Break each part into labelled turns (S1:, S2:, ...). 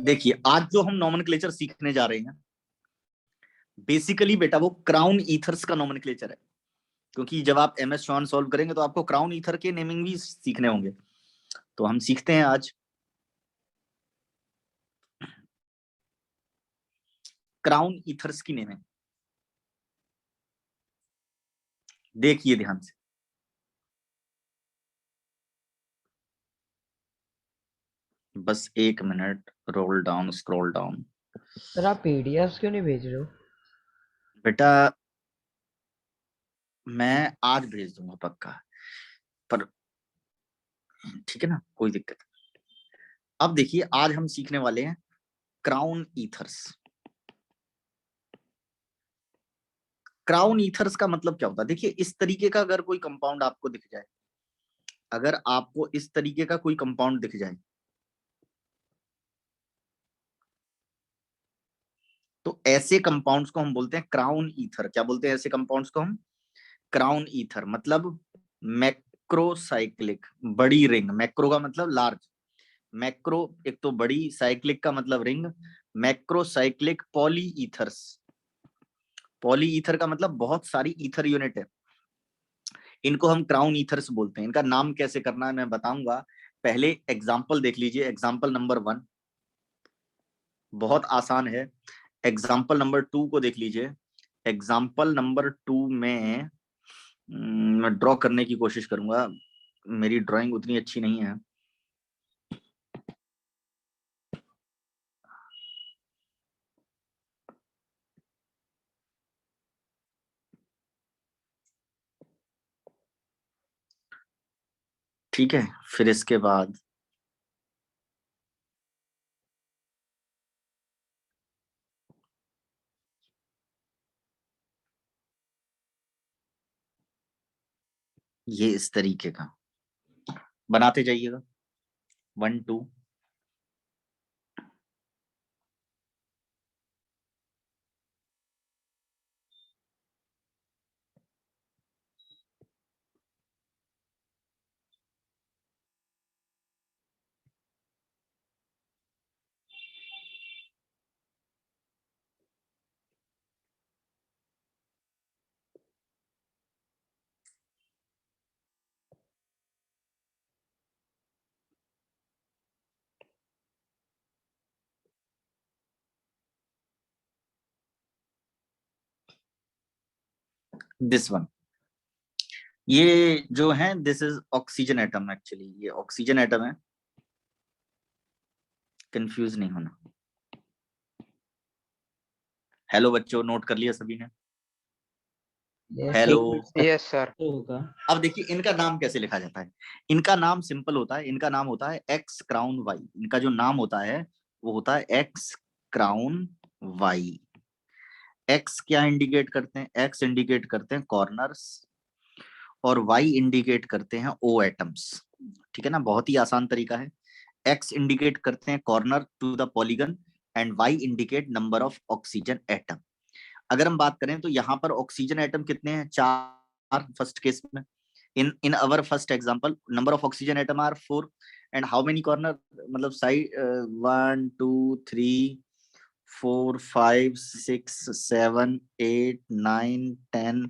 S1: देखिए आज जो हम नॉमेनक्लेचर सीखने जा रहे हैं बेसिकली बेटा वो क्राउन ईथर्स का नॉमेनक्लेचर है, क्योंकि जब आप एमएस शॉन सॉल्व करेंगे तो आपको क्राउन ईथर के नेमिंग भी सीखने होंगे। तो हम सीखते हैं आज क्राउन ईथर्स की नेमिंग। देखिए ध्यान से, बस एक minute, roll down scroll down.
S2: Sir आप पीडीएफ क्यों नहीं भेज रहे हो?
S1: बेटा मैं आज भेज दूंगा पक्का, पर ठीक है ना, कोई दिक्कत नहीं। अब देखिए आज हम सीखने वाले हैं क्राउन ईथर्स। क्राउन ईथर्स का मतलब क्या होता है? देखिए इस तरीके का अगर कोई कंपाउंड आपको दिख जाए, अगर आपको इस तरीके का कोई कंपाउंड दिख जाए तो ऐसे कंपाउंड्स को हम बोलते हैं क्राउन ईथर। क्या बोलते हैं ऐसे कंपाउंड्स को हम? Crown ether. मतलब मैक्रोसाइक्लिक, बड़ी रिंग। मैक्रो का मतलब लार्ज, मैक्रो एक तो बड़ी, साइक्लिक का मतलब ring. Macrocyclic poly ethers. Poly ether का मतलब बहुत सारी ईथर यूनिट है, इनको हम क्राउन ईथर्स बोलते हैं। इनका नाम कैसे करना है मैं बताऊंगा, पहले एग्जाम्पल देख लीजिए। एग्जाम्पल नंबर 1 बहुत आसान है। एग्जाम्पल नंबर 2 को देख लीजिए। एग्जाम्पल नंबर 2 में मैं ड्रॉ करने की कोशिश करूंगा, मेरी ड्राइंग उतनी अच्छी नहीं है। ठीक है, फिर इसके बाद ये इस तरीके का बनाते जाइएगा 1 2। दिस वन, ये जो है this is oxygen atom. Actually ये ऑक्सीजन एटम है, कंफ्यूज नहीं होना। हेलो बच्चों, नोट कर लिया सभी ने? हेलो।
S3: Yes sir.
S1: अब देखिए इनका नाम कैसे लिखा जाता है। इनका नाम सिंपल होता है, इनका नाम होता है एक्स क्राउन वाई। इनका जो नाम होता है वो होता है एक्स क्राउन वाई। एक्स क्या इंडिकेट करते हैं? एक्स इंडिकेट करते हैं कॉर्नर्स, और वाई इंडिकेट करते हैं ओ एटम्स। ठीक है ना, बहुत ही आसान तरीका है। एक्स इंडिकेट करते हैं corner to the polygon and Y indicate number of oxygen atom. अगर हम बात करें तो यहाँ पर ऑक्सीजन एटम कितने हैं? 4 फर्स्ट केस में। in our first example number of oxygen atom are 4 and how many corner, मतलब साइड 1 2 3 4 5 6 7 8 9 10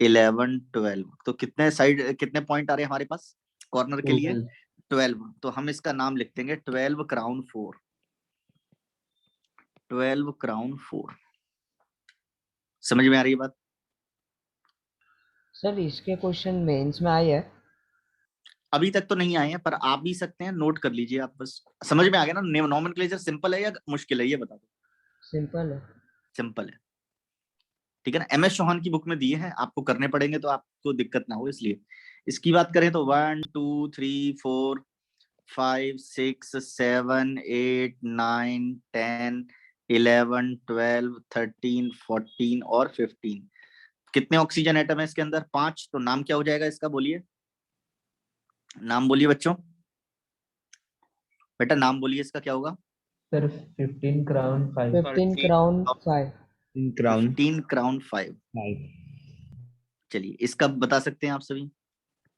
S1: 11 12। तो कितने साइड, कितने पॉइंट आ रहे हैं हमारे पास कॉर्नर के लिए? 12। तो हम इसका नाम लिख देंगे 12 क्राउन 4। 12 क्राउन 4। समझ में आ रही है बात?
S2: सर इसके क्वेश्चन मेंस में आए हैं?
S1: अभी तक तो नहीं आए हैं, पर आप भी सकते हैं, नोट कर लीजिए आप बस। समझ में आ गया ना? नॉमेनक्लेचर सिंपल है या मुश्किल है ये बता दो।
S2: सिंपल है।
S1: सिंपल है, ठीक है ना। एमएस चौहान की बुक में दिए हैं, आपको करने पड़ेंगे तो आपको दिक्कत ना हो इसलिए। इसकी बात करें तो 1 2 3 4 5 6 7 8 9 10 11 12 13 14 और 15। कितने ऑक्सीजन एटम है इसके अंदर? 5। तो नाम क्या हो जाएगा इसका? बोलिए, नाम बोलिए बच्चों। बेटा नाम बोलिए, इसका क्या होगा?
S4: Sir 15 crown 5।
S2: 15 क्राउन 5।
S1: 15 क्राउन 5। चलिए इसका बता सकते हैं आप सभी?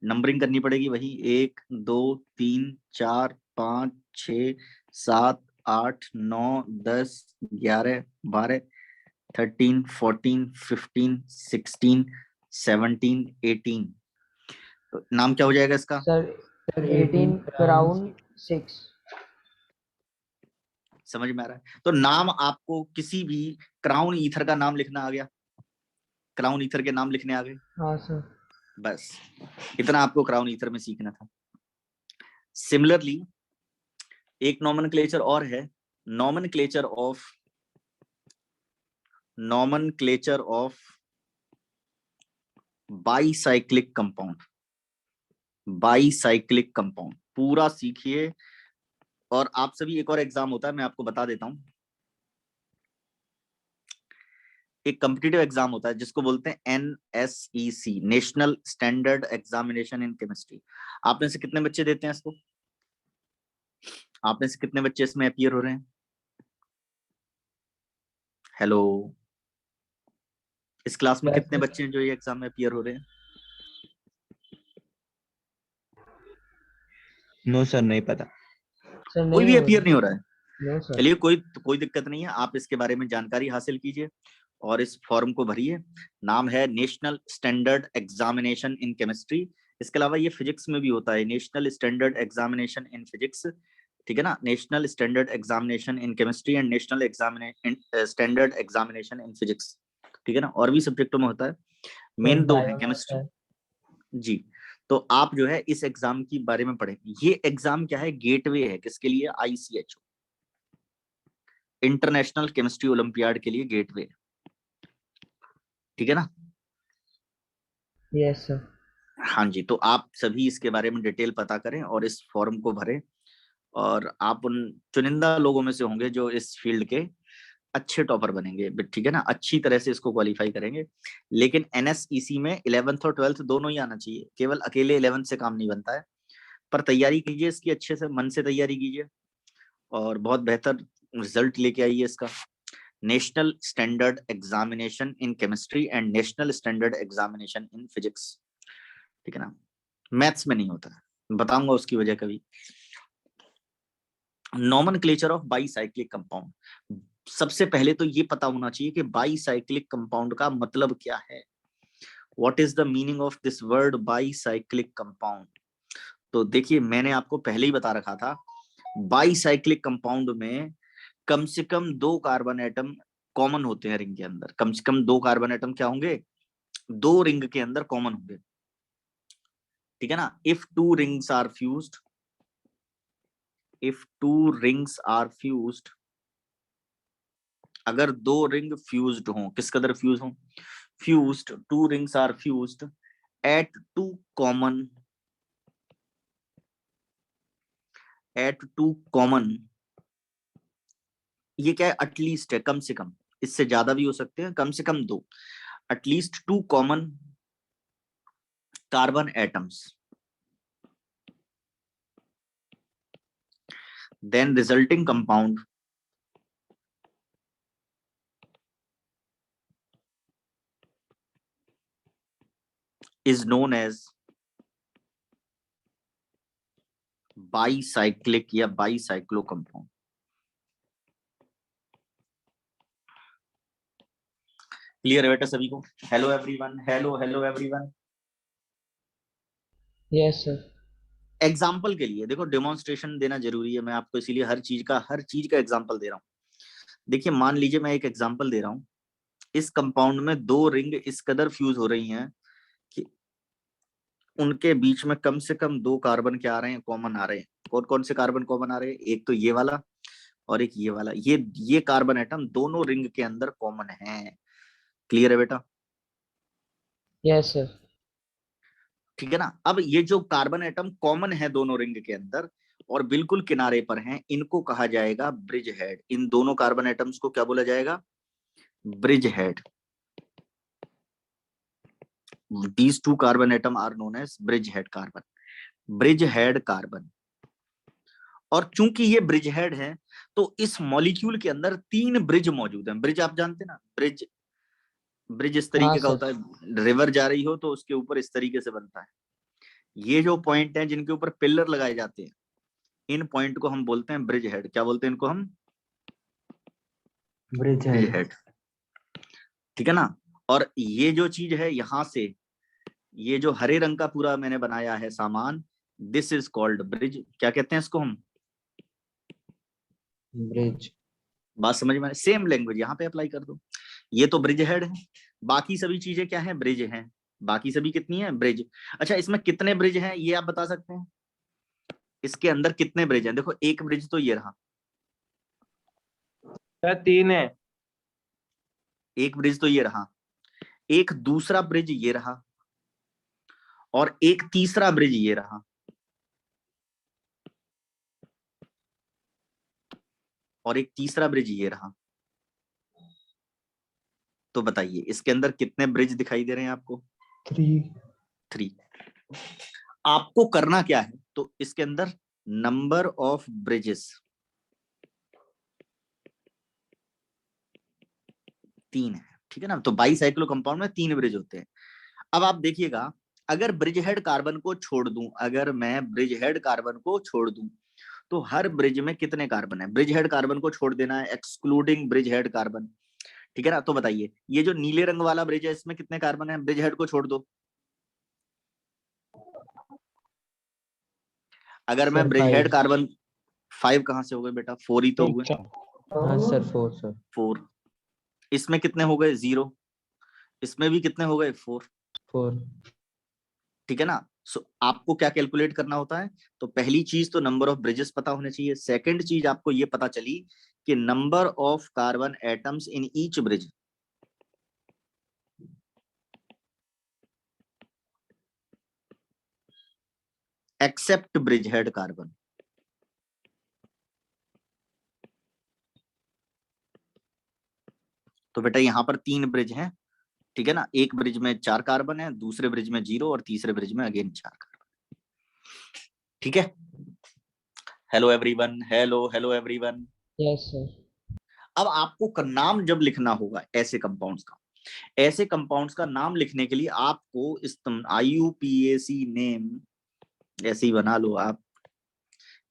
S1: नंबरिंग करनी पड़ेगी वही, 1 2 3 4 5 6 7 8 9 10 11 12 13 14 15 16 17 18। तो नाम क्या हो जाएगा इसका?
S2: Sir
S4: Sir,
S2: 18 crown 6।
S1: समझ में आ रहा है? तो नाम आपको किसी भी क्राउन ईथर का नाम लिखना आ गया, क्राउन ईथर के नाम लिखने आ गए,
S2: हाँ सर।
S1: बस इतना आपको क्राउन ईथर में सीखना था। सिमिलरली एक नॉमेनक्लेचर और है, nomenclature of bicyclic compound. Bicyclic compound पूरा सीखिए। और आप सभी, एक और एग्जाम होता है, मैं आपको बता देता हूं, एक कॉम्पिटिटिव एग्जाम होता है जिसको बोलते हैं NSEC, national standard examination in chemistry. आप में से कितने बच्चे देते हैं इसको? आप में से कितने बच्चे इसमें अपीयर हो रहे हैं? हेलो, इस क्लास में कितने बच्चे हैं जो ये एग्जाम में अपीयर हो रहे हैं?
S4: नो सर, नहीं पता।
S2: सर
S1: कोई
S2: नहीं
S1: भी
S2: हो
S1: अपीयर
S2: रहा।
S1: नहीं हो रहा है?
S2: No sir.
S1: चलिए, कोई दिक्कत नहीं है, आप इसके बारे में जानकारी हासिल कीजिए और इस फॉर्म को भरिए। नाम है national standard examination in chemistry. इसके अलावा ये फिजिक्स में भी होता है, national standard examination in physics, ठीक है ना, national standard examination in chemistry and national standard examination in physics, ठीक है ना, और भी सब्जेक्टों में होता है,
S4: सर,
S1: मेन दो है
S4: बायो में होता
S1: केमिस्ट्री।
S4: है।
S1: जी, तो आप जो है इस एग्जाम के बारे में पढ़ें। ये एग्जाम क्या है? गेटवे है, किसके लिए? ICHO, इंटरनेशनल केमिस्ट्री ओलंपियाड के लिए गेटवे, ठीक है ना।
S2: Yes sir.
S1: हाँ जी, तो आप सभी इसके बारे में डिटेल पता करें और इस फॉर्म को भरें, और आप उन चुनिंदा लोगों में से होंगे जो इस फील्ड के अच्छे टॉपर बनेंगे, ठीक है ना, अच्छी तरह से इसको क्वालिफाई करेंगे। लेकिन NSEC में 11th और 12th दोनों ही आना चाहिए, केवल अकेले 11th से काम नहीं बनता है। पर तैयारी कीजिए इसकी, अच्छे से मन से तैयारी कीजिए और बहुत बेहतर रिजल्ट लेके आइए इसका। National standard examination in chemistry and national standard examination in physics, ठीक है ना। मैथ्स में नहीं होता है, बताऊंगा उसकी वजह कभी। नॉमेनक्लेचर ऑफ बाईसाइक्लिक कंपाउंड, सबसे पहले तो ये पता होना चाहिए कि बाईसाइक्लिक कंपाउंड का मतलब क्या है। What is the meaning of this word bicyclic compound? तो देखिए, मैंने आपको पहले ही बता रखा था, बाईसाइक्लिक कंपाउंड में कम से कम 2 कार्बन एटम कॉमन होते हैं रिंग के अंदर। कम से कम 2 कार्बन एटम क्या होंगे? 2 रिंग के अंदर कॉमन होंगे, ठीक है ना। If two rings are fused, अगर 2 रिंग फ्यूज्ड हो, किस कदर फ्यूज हो? Fused, 2 rings are fused at two common, ये क्या है? एटलीस्ट है, कम से कम, इससे ज्यादा भी हो सकते हैं, कम से कम 2, at least 2 common carbon atoms, then resulting compound is known as bicyclic या बाईसाइक्लो कंपाउंड। क्लियर है बेटा सभी को? Hello everyone, hello hello everyone.
S2: Yes sir.
S1: Example के लिए देखो, डेमोन्स्ट्रेशन देना जरूरी है, मैं आपको इसीलिए हर चीज का एग्जाम्पल दे रहा हूँ। देखिए, मान लीजिए मैं एक एग्जाम्पल दे रहा हूँ, इस कंपाउंड में 2 रिंग इस कदर फ्यूज हो रही हैं कि उनके बीच में कम से कम 2 कार्बन क्या आ रहे हैं? कॉमन आ रहे हैं। कौन कौन से कार्बन कॉमन आ रहे हैं? एक तो ये वाला और एक ये वाला, ये कार्बन एटम दोनों रिंग के अंदर कॉमन है। क्लियर है बेटा?
S2: Yes sir.
S1: ठीक है ना। अब ये जो कार्बन एटम कॉमन है दोनों रिंग के अंदर और बिल्कुल किनारे पर हैं, इनको कहा जाएगा ब्रिज हेड। इन दोनों कार्बन एटम्स को क्या बोला जाएगा? Bridge head. These 2 carbon atom are known as bridge head carbon, bridge head carbon. और चूंकि ये ब्रिज हेड है, तो इस मॉलिक्यूल के अंदर 3 ब्रिज मौजूद हैं। ब्रिज आप जानते हैं ना, ब्रिज, ब्रिज इस
S2: हाँ
S1: तरीके का
S2: सर।
S1: होता है, रिवर जा रही हो तो उसके ऊपर इस तरीके से बनता है। ये जो पॉइंट है जिनके ऊपर पिलर लगाए जाते हैं, इन पॉइंट को हम बोलते हैं ब्रिज हेड। क्या बोलते हैं इनको हम?
S4: Bridge
S1: bridge
S4: head.
S1: हेड, ठीक है ना। और ये जो चीज है यहां से, ये जो हरे रंग का पूरा मैंने बनाया है सामान, दिस इज कॉल्ड ब्रिज। क्या कहते हैं इसको हम?
S4: ब्रिज।
S1: बात समझ में? सेम लैंग्वेज यहाँ पे अप्लाई कर दो। ये तो ब्रिज हेड है, बाकी सभी चीजें क्या है? ब्रिज हैं। बाकी सभी कितनी है? ब्रिज। अच्छा, इसमें कितने ब्रिज हैं ये आप बता सकते हैं? इसके अंदर कितने ब्रिज हैं? देखो, एक ब्रिज तो ये रहा,
S3: सर 3 है।
S1: एक ब्रिज तो ये रहा, एक दूसरा ब्रिज ये रहा, और एक तीसरा ब्रिज ये रहा। और एक तीसरा ब्रिज ये रहा। तो बताइए इसके अंदर कितने ब्रिज दिखाई दे रहे हैं आपको?
S4: 3।
S1: 3। आपको करना क्या है? तो इसके अंदर नंबर ऑफ ब्रिजेस 3 है, ठीक है ना। तो बाईसाइक्लो कंपाउंड में 3 ब्रिज होते हैं। अब आप देखिएगा, अगर ब्रिज हेड कार्बन को छोड़ दूं, अगर मैं ब्रिज हेड कार्बन को छोड़ दूं, तो हर ब्रिज में कितने कार्बन है? ब्रिज हेड कार्बन को छोड़ देना है, एक्सक्लूडिंग ब्रिज हेड कार्बन, ठीक है ना। तो बताइए ये जो नीले रंग वाला ब्रिज है इसमें कितने कार्बन है? ब्रिज हेड को छोड़ दो। अगर मैं
S4: सर
S1: ब्रिज हेड
S4: 5।
S1: कार्बन, 5 कहां से हो गए बेटा? 4 ही तो हुए।
S4: हाँ सर 4 सर।
S1: 4। इसमें कितने हो गए? 0। इसमें भी कितने हो गए? 4।
S4: 4।
S1: ठीक है ना। सो आपको क्या कैलकुलेट करना होता है? तो पहली चीज तो नंबर ऑफ ब्रिजेस पता होने चाहिए। सेकंड चीज आपको ये पता चली कि number of carbon atoms in each bridge, except bridge head carbon. तो बेटा यहां पर 3 ब्रिज हैं, ठीक है ना। एक ब्रिज में 4 कार्बन है, दूसरे ब्रिज में 0, और तीसरे ब्रिज में अगेन 4 कार्बन, ठीक है। Hello everyone, hello hello everyone.
S2: Yes, sir.
S1: अब आपको नाम जब लिखना होगा ऐसे कंपाउंड्स का, ऐसे कंपाउंड्स का नाम लिखने के लिए आपको इस IUPAC नेम ऐसे ही बना लो आप,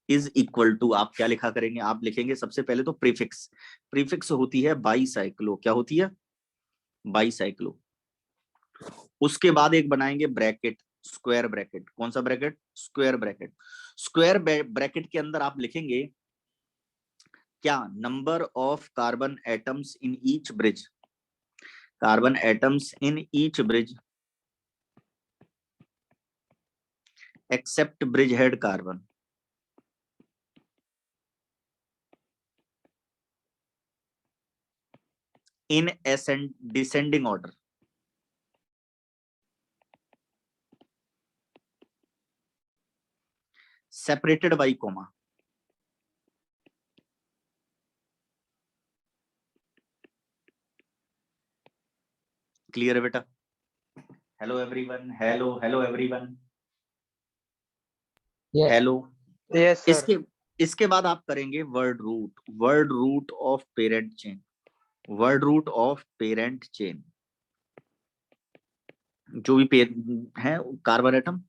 S1: इज इक्वल टू, आप क्या लिखा करेंगे? आप लिखेंगे सबसे पहले तो प्रीफिक्स। प्रीफिक्स होती है बाईसाइक्लो। क्या होती है? बाईसाइक्लो। उसके बाद एक बनाएंगे ब्रैकेट, स्क्वायर ब्रैकेट। कौन सा bracket? Square bracket. Square bracket के अंदर आप लिखेंगे क्या? Number of carbon atoms in each bridge, carbon atoms in each bridge except bridge head carbon in descending order, separated by comma। Clear है बेटा? Hello everyone, hello hello everyone,
S2: Yeah.
S1: Hello.
S3: Yes sir.
S1: इसके बाद आप करेंगे word root, word root of parent chain, word root of parent chain. जो भी है carbon atom,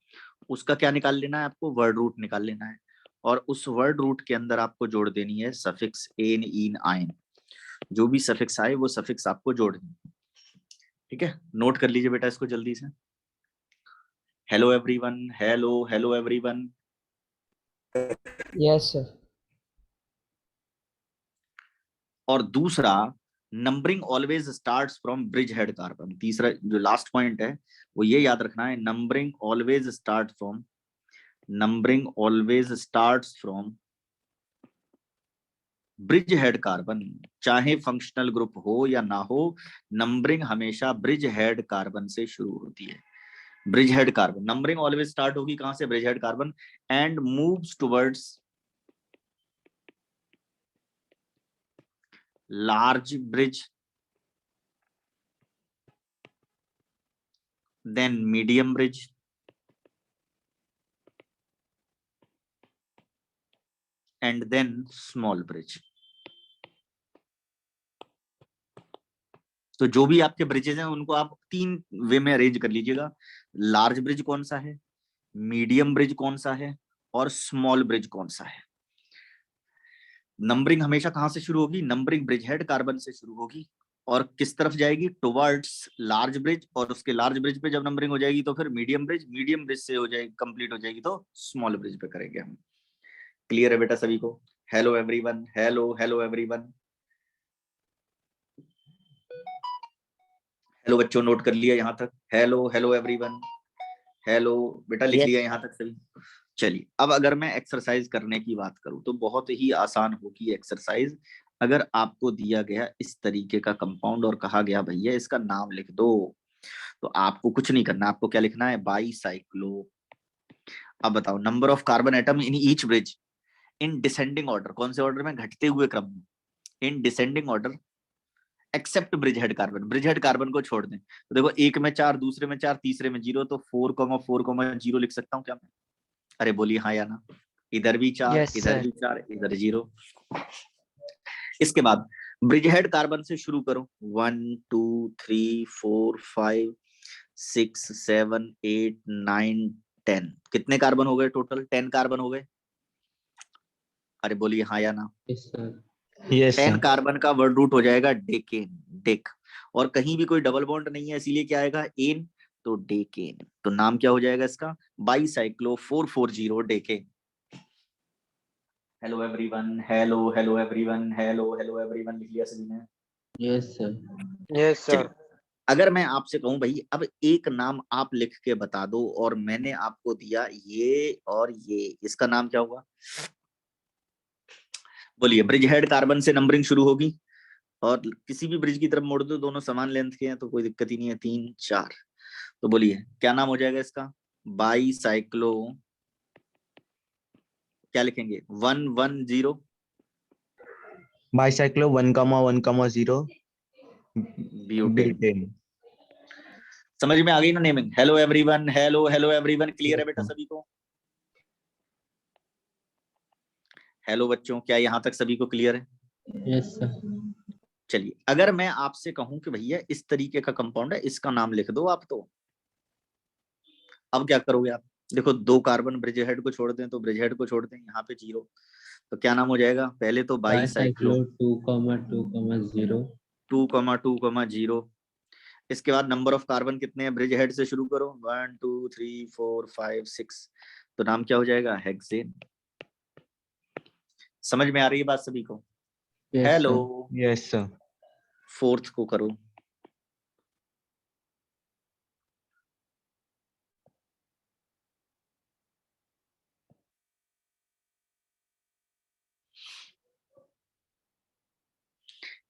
S1: उसका क्या निकाल लेना है आपको? वर्ड रूट निकाल लेना है। और उस वर्ड रूट के अंदर आपको जोड़ देनी है सफिक्स एन, इन, आइन। जो भी सफिक्स आए वो सफिक्स आपको जोड़ देनी, ठीक है। नोट कर लीजिए बेटा इसको जल्दी से। Hello everyone, hello hello everyone.
S2: Yes, sir.
S1: और दूसरा, numbering always starts from bridge head carbon. तीसरा जो लास्ट पॉइंट है वो ये याद रखना है, numbering always start from, numbering always starts from bridge head carbon. चाहे फंक्शनल ग्रुप हो या ना हो, नंबरिंग हमेशा ब्रिज हेड कार्बन से शुरू होती है। Bridge head carbon numbering always start होगी कहां से? Bridge head carbon, and moves towards large bridge, then medium bridge, and then small bridge। तो जो भी आपके ब्रिजेस हैं उनको आप 3 वे में अरेंज कर लीजिएगा। लार्ज ब्रिज कौन सा है, मीडियम ब्रिज कौन सा है, और स्मॉल ब्रिज कौन सा है। नंबरिंग हमेशा कहाँ से शुरू होगी? नंबरिंग ब्रिज हेड कार्बन से शुरू होगी और किस तरफ जाएगी? टुवर्ड्स लार्ज ब्रिज, और उसके लार्ज ब्रिज पे जब नंबरिंग हो जाएगी तो फिर मीडियम ब्रिज से हो जाएगी, कंप्लीट हो जाएगी तो स्मॉल ब्रिज पे करेंगे हम। क्लियर है बेटा सभी को? Hello everyone, hello hello everyone, hello बच्चों, नोट कर लिया यहाँ तक? हेलो हेलो एवरीवन, हेलो बेटा, लिख
S2: Yes.
S1: लिया यहाँ तक सभी? चलिए, अब अगर मैं एक्सरसाइज करने की बात करूं तो बहुत ही आसान होगी एक्सरसाइज। अगर आपको दिया गया इस तरीके का कंपाउंड और कहा गया भैया इसका नाम लिख दो, तो आपको कुछ नहीं करना, आपको क्या लिखना है? बाईसाइक्लो। अब बताओ, number of carbon atom in each bridge in descending order, कौन से ऑर्डर में? घटते हुए क्रम में, in descending order, except bridge head carbon, bridge head carbon को छोड़ दें। तो देखो, एक में 4, दूसरे में 4, तीसरे में 0, तो 4,4,0 लिख सकता हूँ क्या मैं? अरे बोलिए हाँ या ना। इधर भी 4,
S2: Yes,
S1: इधर
S2: sir.
S1: भी 4, इधर 0। इसके बाद ब्रिज हेड कार्बन से शुरू करो, 1 2 3 4 5 6 7 8 9 10। कितने कार्बन हो गए टोटल? 10 कार्बन हो गए। अरे बोलिए हाँ या ना।
S4: Yes, sir. Yes,
S1: 10
S4: sir.
S1: Carbon का वर्ड रूट हो जाएगा डेकेन, डेक, और कहीं भी कोई डबल बॉन्ड नहीं है, इसीलिए क्या आएगा? एन, तो डेकेन। तो नाम क्या हो जाएगा इसका? Bicyclo 440 decane. Hello everyone, hello hello everyone, hello hello everyone, लिख लिया सभी ने?
S4: Yes, sir.
S3: Yes, sir.
S1: चलिए, अगर मैं आपसे कहूं भाई अब एक नाम आप लिख के बता दो, और मैंने आपको दिया ये और ये, इसका नाम क्या होगा? बोलिए। ब्रिज हेड कार्बन से नंबरिंग शुरू होगी और किसी भी ब्रिज की तरफ मोड़ दो, दोनों समान लेंथ के हैं तो कोई दिक्कत ही नहीं है, 3 4। तो बोलिए क्या नाम हो जाएगा इसका? बाईसाइक्लो, क्या लिखेंगे? 110
S4: Bicyclo 1,1,0
S1: ब्यूटेन।
S4: butane.
S1: समझ में आ गई ना naming? Hello everyone, hello hello everyone, clear है बेटा
S4: Yes,
S1: सभी को? हेलो बच्चों, क्या यहाँ तक सभी को क्लियर है?
S4: yes, sir.
S1: चलिए, अगर मैं आपसे कहूं कि भैया इस तरीके का कंपाउंड है, इसका नाम लिख दो आप, तो अब क्या करोगे आप? देखो, 2 कार्बन ब्रिज हेड को छोड़ दें तो ब्रिज हेड को छोड़ दें, यहाँ पे 0, तो क्या नाम हो जाएगा? पहले तो बाईसाइक्लो
S4: Bicyclo 2,2,0.
S1: 2,2,0। इसके बाद नंबर ऑफ कार्बन कितने हैं? ब्रिज हेड से शुरू करो, 1 2 3 4 5 6, तो नाम क्या हो जाएगा? हेक्सेन। समझ में आ रही है बात सभी को?
S4: Yes,
S1: hello.
S4: sir. Yes, sir.
S1: Fourth को करो,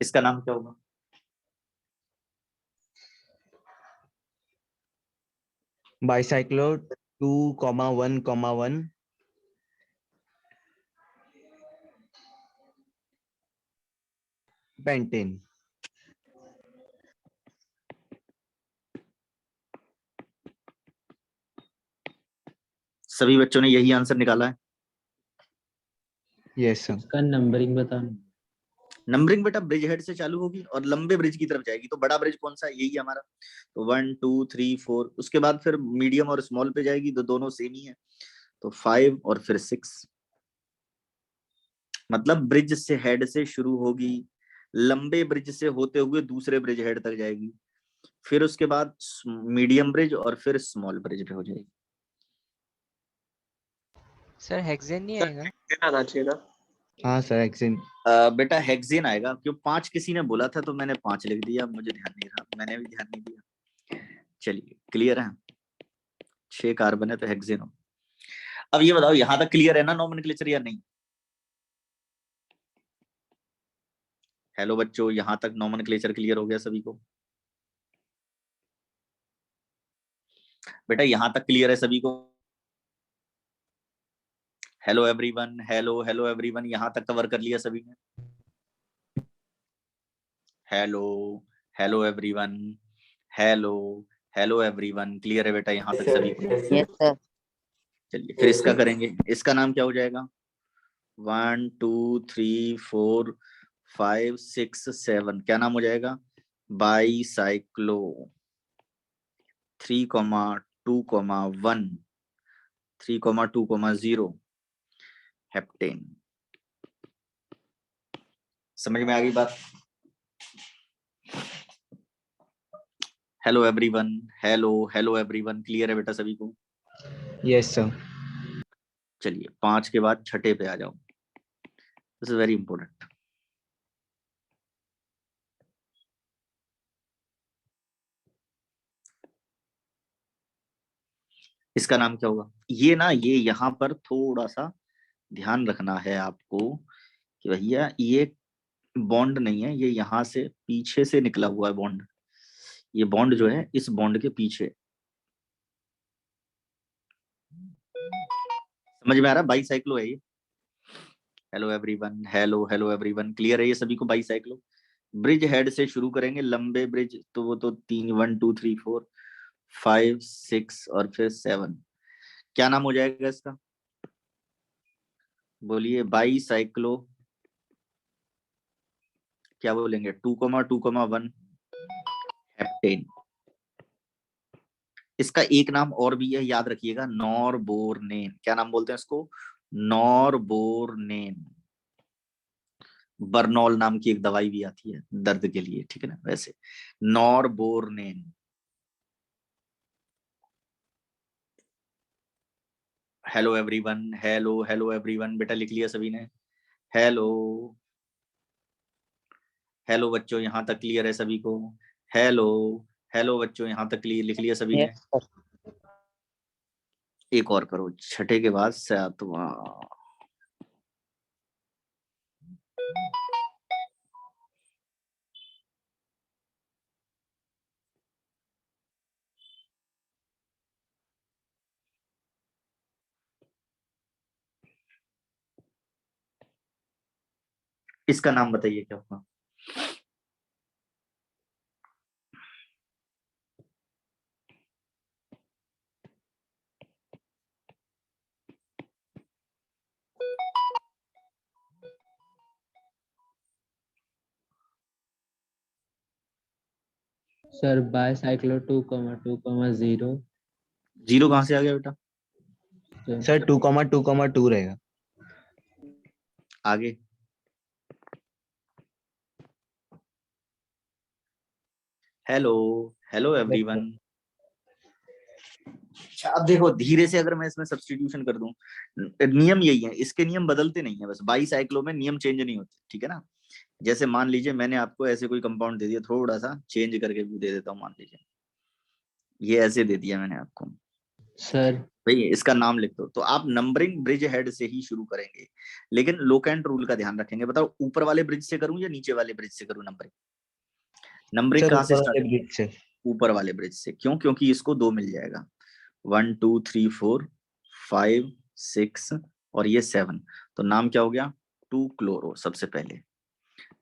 S1: इसका नाम क्या होगा?
S4: Bicyclo 2,1,1 pentane.
S1: सभी बच्चों ने यही आंसर निकाला है?
S4: Yes, sir.
S2: इसका नंबरिंग बताना।
S1: नंबरिंग बेटा ब्रिज हेड से चालू होगी और लंबे ब्रिज की तरफ जाएगी, तो बड़ा ब्रिज कौन सा है? यही है हमारा। तो 1 2 3 4, उसके बाद फिर मीडियम और स्मॉल पे जाएगी, तो दोनों सेम ही है, तो 5 और फिर 6। मतलब ब्रिज से हेड से शुरू होगी, लंबे ब्रिज से होते हुए दूसरे ब्रिज हेड तक जाएगी, फिर उसके बाद मीडियम ब्रिज और फिर स्मॉल ब्रिज पे हो जाएगी।
S5: सर हेक्सेन नहीं
S3: सर
S5: आएगा?
S3: आना चाहिए था।
S4: हाँ सर, हेक्सेन.
S1: बेटा हेक्सेन आएगा, क्यों? 5 किसी ने बोला था तो मैंने 5 लिख दिया, मुझे ध्यान नहीं रहा, मैंने भी ध्यान नहीं दिया। चलिए, क्लियर है? 6 कार्बन है तो हेक्सेन हो। अब ये बताओ, यहां तक क्लियर है ना नोमेनक्लेचर या नहीं? हेलो बच्चों, यहां तक नोमेनक्लेचर क्लियर हो गया सभी को? बेटा यहां तक क्लियर है सभी को? Hello everyone, hello hello everyone, यहां तक कवर कर लिया सभी ने? Hello hello everyone, hello hello everyone, clear है बेटा यहां तक सभी को?
S2: Yes, sir.
S1: चलिए, फिर इसका करेंगे, इसका नाम क्या हो जाएगा? 1 2 3 4 5 6 7, क्या नाम हो जाएगा? Bicyclo 3,2,1 3,2,0 heptane. समझ में आ गई बात? Hello everyone, hello hello everyone, clear है बेटा सभी को?
S4: Yes, sir.
S1: चलिए 5 के बाद छठे पे आ जाओ। This is very important. इसका नाम क्या होगा? ये ना, ये यहाँ पर थोड़ा सा ध्यान रखना है आपको कि भैया ये बॉन्ड नहीं है, ये यहाँ से पीछे से निकला हुआ है बॉन्ड। ये बॉन्ड जो है इस बॉन्ड के पीछे। समझ में आ रहा है? बाईसाइक्लो है ये। Hello everyone, hello hello everyone, clear है ये सभी को? बाईसाइक्लो ब्रिज हेड से शुरू करेंगे, लंबे ब्रिज तो वो तो 3, 1 2 3 4 5 6 और फिर 7। क्या नाम हो जाएगा इसका? बोलिए। बाईसाइक्लो क्या बोलेंगे? 2,2,1 हेप्टेन। इसका एक नाम और भी है, याद रखिएगा, नॉरबोर्नेन। क्या नाम बोलते हैं इसको? नॉरबोर्नेन। बर्नॉल नाम की एक दवाई भी आती है दर्द के लिए, ठीक है ना? वैसे norbornene. Hello everyone, hello hello everyone, बेटा लिख लिया सभी ने? हेलो हेलो बच्चों, यहाँ तक क्लियर है सभी को? हेलो हेलो बच्चों, यहाँ तक क्लियर लिख लिया सभी ने?
S2: Yes, sir.
S1: एक और करो, छठे के बाद सातवां। इसका नाम बताइए क्या होगा?
S6: Sir bicyclo 2,2,0।
S1: जीरो कहाँ से आ गया बेटा?
S4: Sir, 2,2,2 रहेगा.
S1: आगे। Hello hello everyone. अच्छा अब देखो, धीरे से अगर मैं इसमें सब्स्टिट्यूशन कर दूं, नियम यही है, इसके नियम बदलते नहीं है, बस बाईसाइक्लो में नियम चेंज नहीं होते, ठीक है ना? जैसे मान लीजिए मैंने आपको ऐसे कोई कंपाउंड दे दिया, थोड़ा सा चेंज करके भी दे देता हूँ, मान लीजिए ये ऐसे दे दिया मैंने आपको,
S6: सर
S1: भाई इसका नाम लिख दो, तो आप नंबरिंग ब्रिज हेड से ही शुरू करेंगे, लेकिन लोकेंट रूल का ध्यान रखेंगे। बताओ ऊपर वाले ब्रिज से करूं या नीचे वाले ब्रिज से करूं नंबरिंग? नंबरिंग
S4: Sir,
S1: कहाँ से
S4: ऊपर
S1: स्टार्ट
S4: वाले
S1: है?
S4: ब्रिज से.
S1: ऊपर वाले ब्रिज से। क्यों? क्योंकि इसको 2 मिल जाएगा, 1 2 3 4 5 6 और ये 7, तो नाम क्या हो गया? 2 क्लोरो सबसे पहले।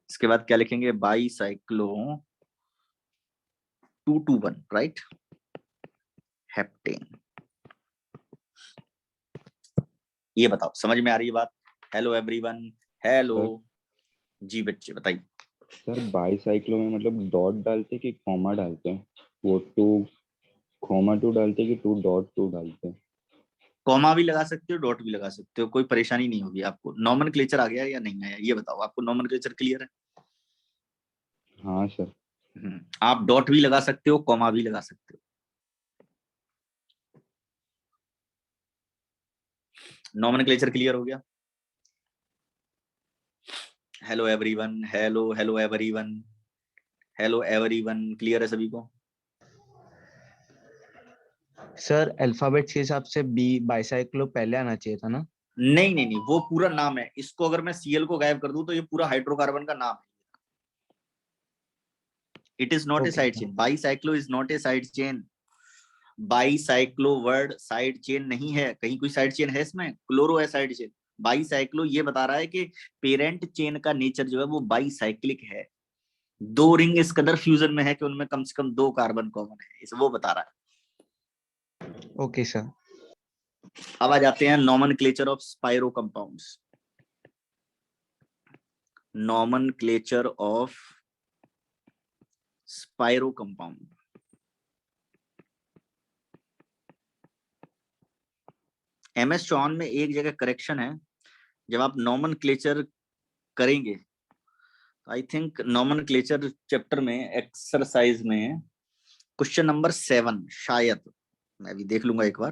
S1: इसके बाद क्या लिखेंगे? Bicyclo 2,2,1, right, heptane. ये बताओ समझ में आ रही है बात? हेलो एवरीवन, हेलो जी बच्चे बताइए।
S7: सर बाईसाइक्लो में मतलब डॉट डालते कि कॉमा डालते हैं? वो 2,2 डालते कि 2,2 डालते हैं?
S1: कॉमा भी लगा सकते हो, डॉट भी लगा सकते हो, कोई परेशानी नहीं होगी आपको। नॉमेनक्लेचर आ गया या नहीं आया ये बताओ? आपको नॉमेनक्लेचर क्लियर है?
S7: हाँ सर।
S1: आप डॉट भी लगा सकते हो, कॉमा भी लगा सकते हो। नॉमेनक्लेचर क्लियर हो गया? Hello everyone, hello hello everyone, hello everyone, clear है सभी को?
S4: Sir, अल्फाबेट्स के हिसाब से बी बाईसाइक्लो पहले आना चाहिए था ना?
S1: नहीं नहीं नहीं, वो पूरा नाम है। इसको अगर मैं सीएल को गायब कर दूं तो ये पूरा हाइड्रोकार्बन का नाम है। It is not a
S4: Okay,
S1: side
S4: sir.
S1: Chain. Bicyclo is not a side chain. Bicyclo ward side chain नहीं है। कहीं कोई साइड चेन है इसमें? क्लोरो है साइड चेन। बाईसाइक्लो ये बता रहा है कि पेरेंट चेन का नेचर जो है वो बाईसाइक्लिक है। 2 रिंग इस कदर फ्यूजन में है कि उनमें कम से कम 2 कार्बन कॉमन है, इसे वो बता रहा है।
S4: Okay, sir.
S1: अब आ जाते हैं nomenclature of spiro compounds. Nomenclature of spiro compound. MS Chauhan में एक जगह करेक्शन है, जब आप नॉमेनक्लेचर करेंगे आई थिंक नॉमेनक्लेचर चैप्टर में एक्सरसाइज में क्वेश्चन नंबर 7 शायद, मैं भी देख लूंगा एक बार,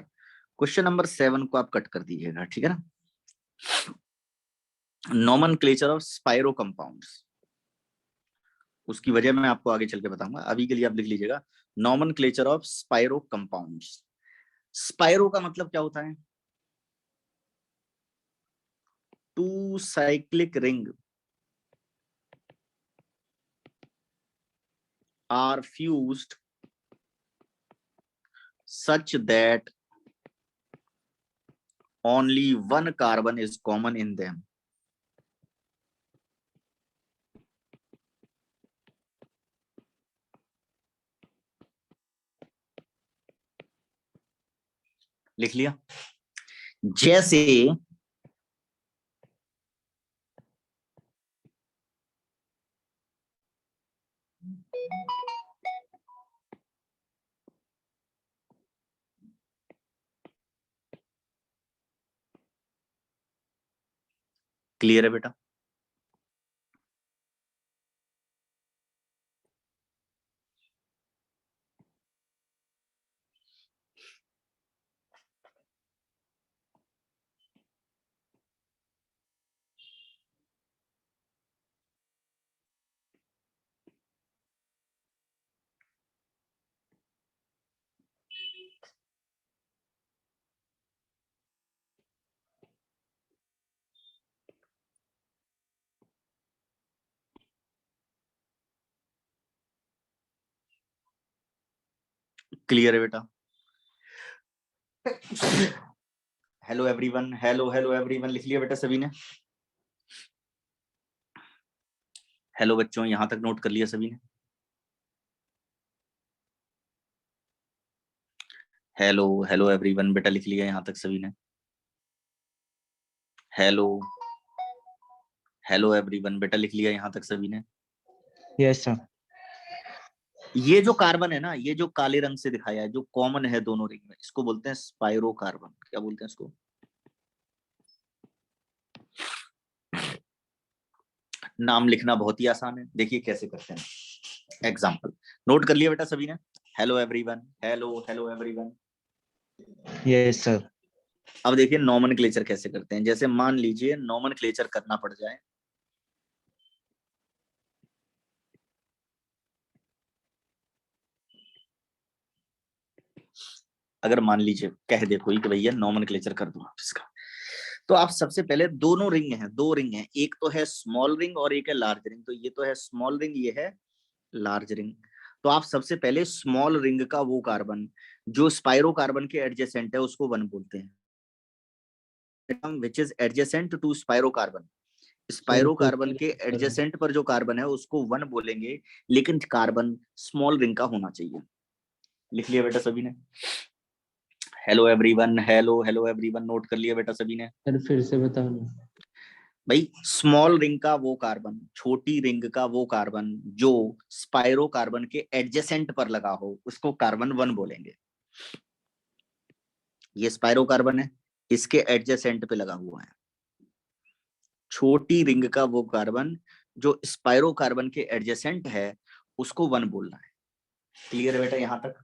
S1: क्वेश्चन नंबर 7 को आप कट कर दीजिएगा, ठीक है ना। नॉमेनक्लेचर ऑफ स्पाइरो कंपाउंड्स, उसकी वजह मैं आपको आगे चल के बताऊंगा, अभी के लिए आप लिख लीजिएगा nomenclature of spiro compounds. Spiro का मतलब क्या होता है? Two cyclic ring are fused such that only one carbon is common in them. लिख लिया? जैसे क्लियर है बेटा? क्लियर है बेटा? Hello everyone, hello hello everyone, लिख लिया बेटा सभी ने? हेलो बच्चों, यहां तक नोट कर लिया सभी ने? हेलो हेलो एवरीवन, बेटा लिख लिया यहां तक सभी ने? हेलो हेलो एवरीवन, बेटा लिख लिया यहां तक सभी ने?
S4: Yes sir.
S1: ये जो कार्बन है ना, ये जो काले रंग से दिखाया है, जो कॉमन है दोनों रिंग में, इसको बोलते हैं स्पाइरो कार्बन। क्या बोलते हैं इसको? नाम लिखना बहुत ही आसान है, देखिए कैसे करते हैं। एग्जाम्पल नोट कर लिया बेटा सभी ने? Hello everyone, hello hello everyone.
S4: Yes sir.
S1: अब देखिए नॉमेनक्लेचर कैसे करते हैं। जैसे मान लीजिए नॉमेनक्लेचर करना पड़ जाए, अगर मान लीजिए कह दे कोई कि भैया नॉमेनक्लेचर कर दो आप इसका, तो आप सबसे पहले दोनों रिंग हैं, दो रिंग हैं, एक तो है स्मॉल रिंग और एक है लार्ज रिंग। तो ये तो है स्मॉल रिंग, ये है लार्ज रिंग। तो आप सबसे पहले स्मॉल रिंग का वो कार्बन जो स्पाइरो कार्बन के एडजेसेंट है उसको वन बोलते हैं, which is adjacent to spiro carbon. Spiro carbon के एडजेसेंट पर जो कार्बन है उसको वन बोलेंगे, लेकिन कार्बन स्मॉल रिंग का होना चाहिए। लिख लिया बेटा सभी ने? Hello everyone, hello hello everyone, note कर लिया बेटा सभी ने?
S6: सर फिर से बताओ ना।
S1: भाई स्मॉल रिंग का वो कार्बन, छोटी रिंग का वो कार्बन जो स्पाइरो कार्बन के एडजेसेंट पर लगा हो उसको कार्बन वन बोलेंगे। ये स्पाइरो कार्बन है, इसके एडजेसेंट पे लगा हुआ है। छोटी रिंग का वो कार्बन जो स्पाइरो कार्बन के एडजेसेंट है उसको वन बोलना है। क्लियर है बेटा यहां तक?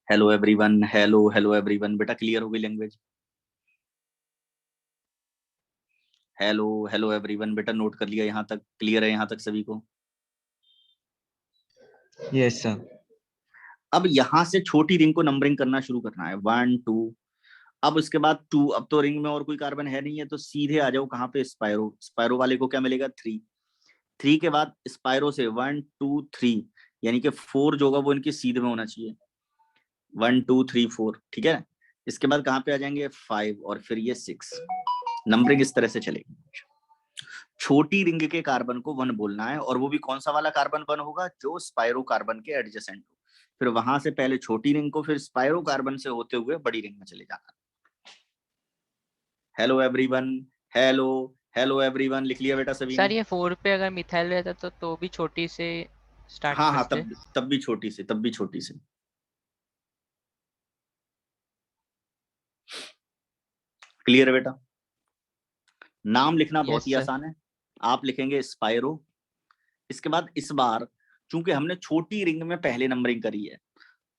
S1: Hello everyone, hello hello everyone, बेटा क्लियर हो गई लैंग्वेज? हेलो हेलो एवरीवन, बेटा नोट कर लिया यहां तक? क्लियर है यहां तक सभी को?
S4: Yes sir.
S1: अब यहां से छोटी रिंग को नंबरिंग करना शुरू करना है, 1 2। अब उसके बाद 2, अब तो रिंग में और कोई कार्बन है नहीं है, तो सीधे आ जाओ कहां पे? स्पाइरो। स्पाइरो वाले को क्या मिलेगा? 3। 3 के बाद स्पाइरो से 1 2 3, यानी कि 4 जो होगा वो इनके सीधे में होना चाहिए, 1 2 3 4, ठीक है। इसके बाद कहां पे आ जाएंगे? 5 और फिर ये 6। नंबरिंग इस तरह से चलेगी। छोटी रिंग के कार्बन को वन बोलना है, और वो भी कौन सा वाला कार्बन वन होगा? जो स्पाइरो कार्बन के एडजेसेंट हो। फिर वहां से पहले छोटी रिंग को, फिर स्पाइरो कार्बन से होते हुए बड़ी रिंग में चले जाना। Hello everyone, hello hello everyone, लिख लिया बेटा सभी ने?
S5: सर ये 4 पे अगर मिथाइल रहता तो भी छोटी से स्टार्ट
S1: हाँ हाँ,
S5: करते।
S1: तब भी छोटी से, तब भी छोटी से। क्लियर है बेटा? नाम लिखना बहुत
S5: यस
S1: ही
S5: सर।
S1: आसान है, आप लिखेंगे स्पाइरो। इसके बाद इस बार चूंकि हमने छोटी रिंग में पहले नंबरिंग करी है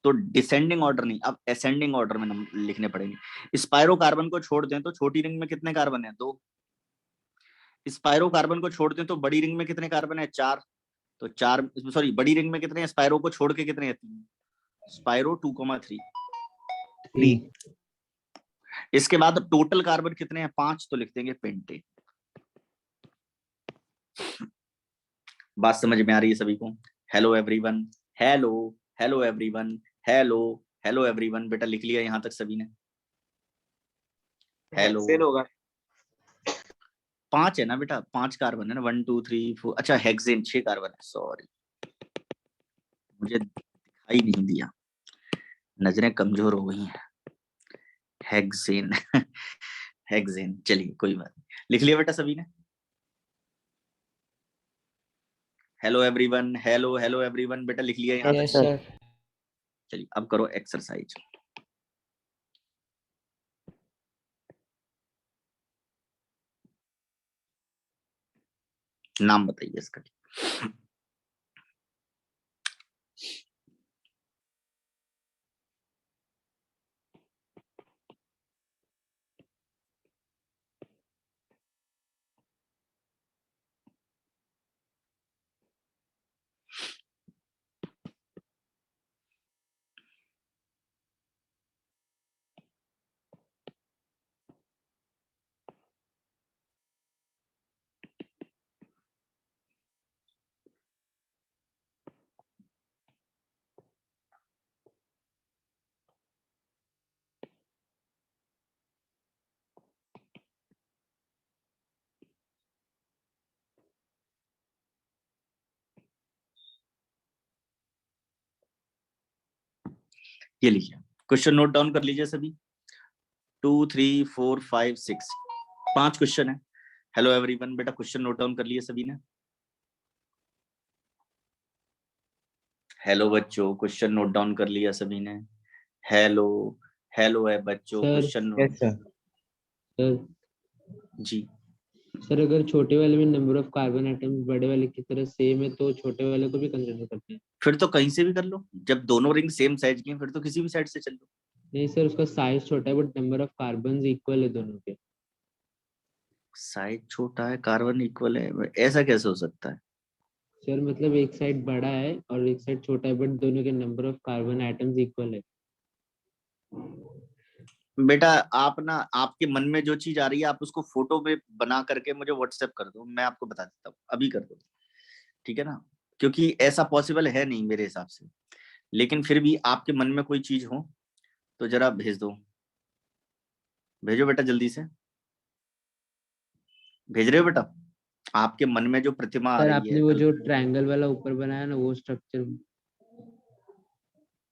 S1: तो डिसेंडिंग ऑर्डर नहीं, अब असेंडिंग ऑर्डर में लिखने पड़ेंगे। स्पाइरो कार्बन को छोड़ दें तो छोटी रिंग में कितने कार्बन है? 2। स्पाइरो कार्बन को छोड़ दें तो बड़ी रिंग में कितने कार्बन है? 4। तो 4, सॉरी, बड़ी रिंग में कितने हैं? स्पाइरो को छोड़ के कितने हैं? 3। स्पाइरो 2,3।
S4: 3।
S1: इसके बाद टोटल कार्बन कितने हैं? 5, तो लिख देंगे पेंटे। बात समझ में आ रही है सभी को? Hello everyone, hello, hello everyone, hello, hello everyone. बेटा लिख लिया यहां तक सभी ने? हेलो।
S3: हेक्सेन होगा।
S1: 5 है ना बेटा? 5 कार्बन है ना? 1 2 3 4। अच्छा हेक्सेन 6 कार्बन है, सॉरी मुझे दिखाई नहीं दिया, नजरें कमजोर हो गई हैं। हेक्सेन हेक्सेन, चलिए कोई बात नहीं। लिख लिया बेटा सभी ने? Hello everyone, hello, hello everyone. बेटा लिख लिया यहां
S2: यस
S1: तक?
S2: सर।
S1: चलिए अब करो एक्सरसाइज। नाम बताइए इसका। ये लीजिए क्वेश्चन नोट डाउन कर लीजिए सभी। 2 3 4 5 6 5 क्वेश्चन है। Hello everyone. बेटा क्वेश्चन नोट डाउन कर लिए सभी ने? हेलो बच्चों, क्वेश्चन नोट डाउन कर लिया सभी ने? हेलो, हेलो है बच्चों,
S6: sir.
S1: Question note.
S4: Yes sir.
S6: Sir
S1: ji
S6: sir अगर छोटे वाले में नंबर ऑफ कार्बन एटम्स बड़े वाले की तरह सेम है तो छोटे वाले को भी कंसीडर करते हैं?
S1: फिर तो कहीं से भी कर लो, जब दोनों रिंग सेम साइज की हैं फिर तो किसी भी साइड से चल लो।
S6: नहीं सर, उसका साइज छोटा है but number of carbon equal है दोनों के।
S1: साइज छोटा है, कार्बन इक्वल है, ऐसा कैसे हो सकता है?
S6: सर मतलब एक साइड बड़ा है और एक साइड छोटा है बट दोनों के number of carbon atoms equal है।
S1: बेटा आप ना, आपके मन में जो चीज आ रही है आप उसको फोटो में बना करके मुझे व्हाट्सएप कर दो, मैं आपको बता देता हूँ, अभी कर दो, ठीक है ना? क्योंकि ऐसा पॉसिबल है नहीं मेरे हिसाब से, लेकिन फिर भी आपके मन में कोई चीज हो तो जरा भेज दो। भेजो बेटा जल्दी से, भेज रहे हो बेटा? आपके मन में जो प्रतिमा आ
S6: सर
S1: रही
S6: आपने
S1: है
S6: वो जो ट्रायंगल वाला ऊपर बनाया ना वो स्ट्रक्चर।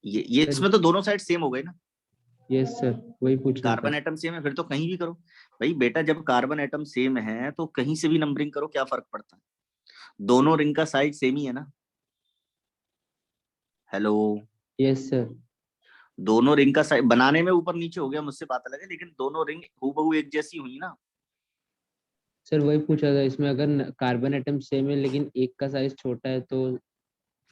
S1: ये
S6: सर
S1: इसमें तो दोनों साइड सेम हो गए ना?
S6: यस सर, वही पूछना था।
S1: कार्बन एटम सेम है फिर तो कहीं भी करो। भाई बेटा जब कार्बन एटम सेम है तो कहीं से भी नंबरिंग करो, क्या फर्क पड़ता है? दोनों रिंग का साइज सेम ही है ना? हेलो।
S6: Yes sir.
S1: दोनों रिंग का साइज बनाने में ऊपर नीचे हो गया मुझसे बात अलग है, लेकिन दोनों रिंग हूबहू एक जैसी हुई ना?
S6: सर वही पूछा था, इसमें अगर कार्बन एटम सेम है लेकिन एक का साइज छोटा है तो?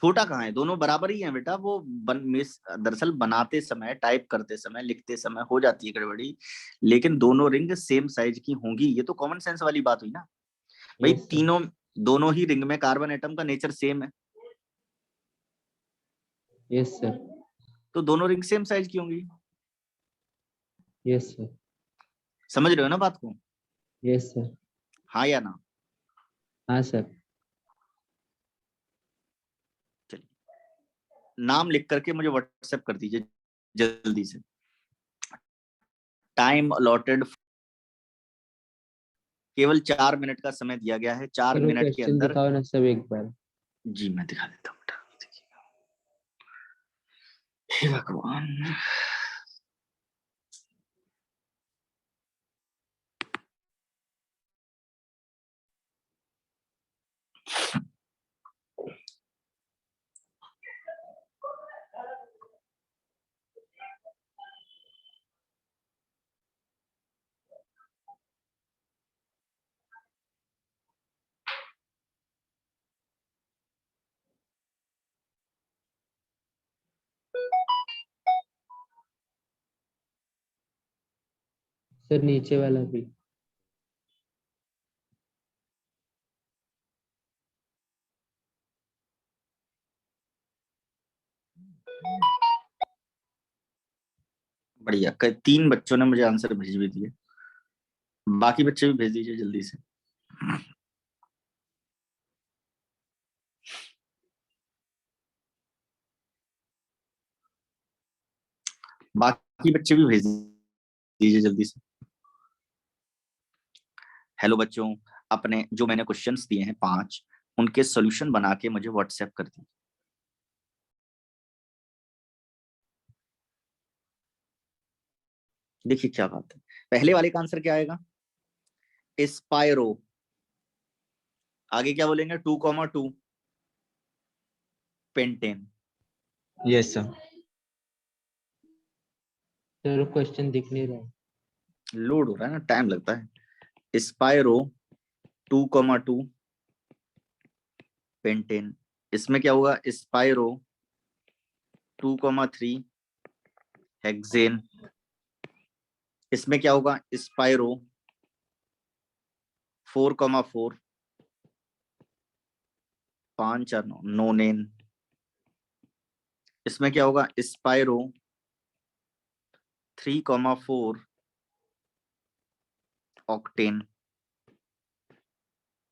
S1: छोटा कहाँ है, दोनों बराबर ही हैं बेटा। वो दरअसल बनाते समय, टाइप करते समय, लिखते समय हो जाती है गड़बड़ी, लेकिन दोनों रिंग सेम साइज की होंगी, ये तो कॉमन सेंस वाली बात हुई ना। भाई
S6: यस सर।
S1: तीनों, दोनों ही रिंग में कार्बन एटम का नेचर सेम है,
S6: यस सर।
S1: तो दोनों रिंग सेम साइज की होंगी।
S6: Yes sir.
S1: समझ रहे हो ना बात को?
S6: Yes sir.
S1: हाँ या ना?
S6: हाँ सर।
S1: चलिए नाम लिख करके मुझे व्हाट्सएप कर दीजिए जल्दी से। टाइम अलॉटेड, केवल 4 मिनट का समय दिया गया है। 4
S6: सर वो
S1: मिनट के
S6: क्वेश्चन
S1: अंदर।
S6: दिखाओ ना सब एक बार।
S1: जी मैं दिखा देता हूँ बेटा, हे भगवान।
S6: सर नीचे वाला भी।
S1: बढ़िया, 3 बच्चों ने मुझे आंसर भेज भी दिए, बाकी बच्चे भी भेज दीजिए जल्दी से। बाकी बच्चे भी भेज दीजिए जल्दी से। हेलो बच्चों, अपने जो मैंने क्वेश्चंस दिए हैं 5, उनके सॉल्यूशन बना के मुझे व्हाट्सएप कर दीजिए। देखिए क्या बात है, पहले वाले का आंसर क्या आएगा? स्पायरो, आगे क्या बोलेंगे? 2,2 pentane.
S4: Yes sir.
S6: Sir question दिख नहीं रहा है।
S1: लोड हो रहा है ना, टाइम लगता है। स्पायरो 2,2 पेंटेन। इसमें क्या होगा? स्पायरो 2,3 हेक्सेन। इसमें क्या होगा? स्पायरो 4,4 5 नोनेन। इसमें क्या होगा? स्पायरो 3,4 ऑक्टेन।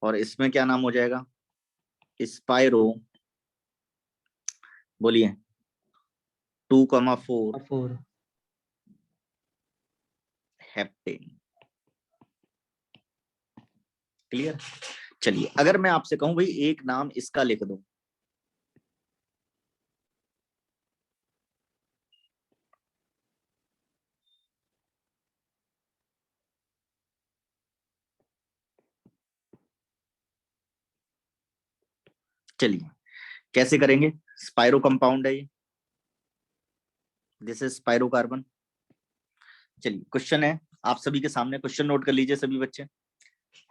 S1: और इसमें क्या नाम हो जाएगा? स्पायरो, बोलिए, 2,4
S6: 4।
S1: हेप्टेन। क्लियर? चलिए, अगर मैं आपसे कहूं भाई एक नाम इसका लिख दो, चलिए कैसे करेंगे? स्पायरो कंपाउंड है ये, दिस इज स्पायरो कार्बन। चलिए क्वेश्चन है आप सभी के सामने, क्वेश्चन नोट कर लीजिए सभी बच्चे।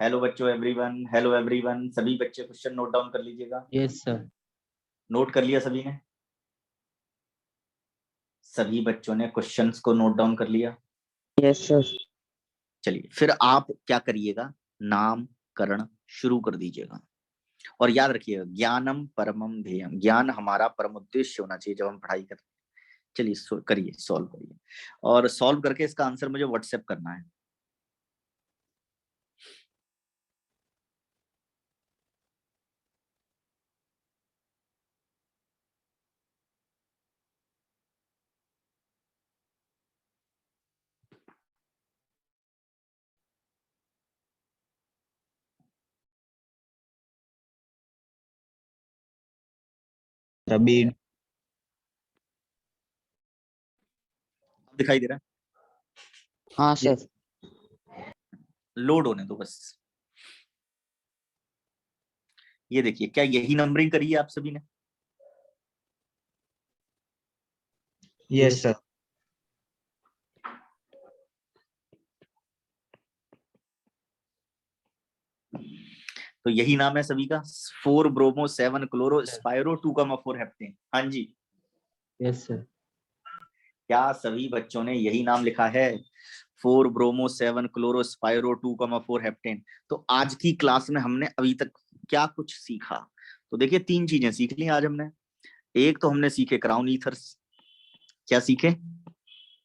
S1: हेलो बच्चों, एवरीवन, हेलो एवरीवन, सभी बच्चे क्वेश्चन नोट डाउन कर लीजिएगा।
S6: Yes sir.
S1: नोट कर लिया सभी ने? सभी बच्चों ने क्वेश्चंस को नोट डाउन कर लिया?
S3: Yes sir.
S1: चलिए फिर आप क्या करिएगा, नामकरण शुरू कर दीजिएगा। और याद रखिएगा, ज्ञानम परमम ध्येयम, ज्ञान हमारा परम उद्देश्य होना चाहिए जब हम पढ़ाई करते हैं। चलिए करिए, सॉल्व करिए, और सॉल्व करके इसका आंसर मुझे व्हाट्सएप करना है।
S4: अभी
S1: दिखाई दे रहा
S3: हाँ
S1: है?
S3: सर।
S1: लोड होने दो बस। ये देखिए, क्या यही नंबरिंग करी है आप सभी ने?
S4: Yes sir.
S1: तो यही नाम है सभी का, 4 ब्रोमो 7 क्लोरो स्पायरो 2,4 हेप्टेन। हाँ जी,
S6: यस सर।
S1: क्या सभी बच्चों ने यही नाम लिखा है? 4 ब्रोमो 7 क्लोरो स्पायरो 2,4 हेप्टेन। तो आज की क्लास में हमने अभी तक क्या कुछ सीखा? तो देखिए 3 चीजें सीख ली आज हमने। एक तो हमने सीखे क्राउन ईथर्स। क्या सीखे?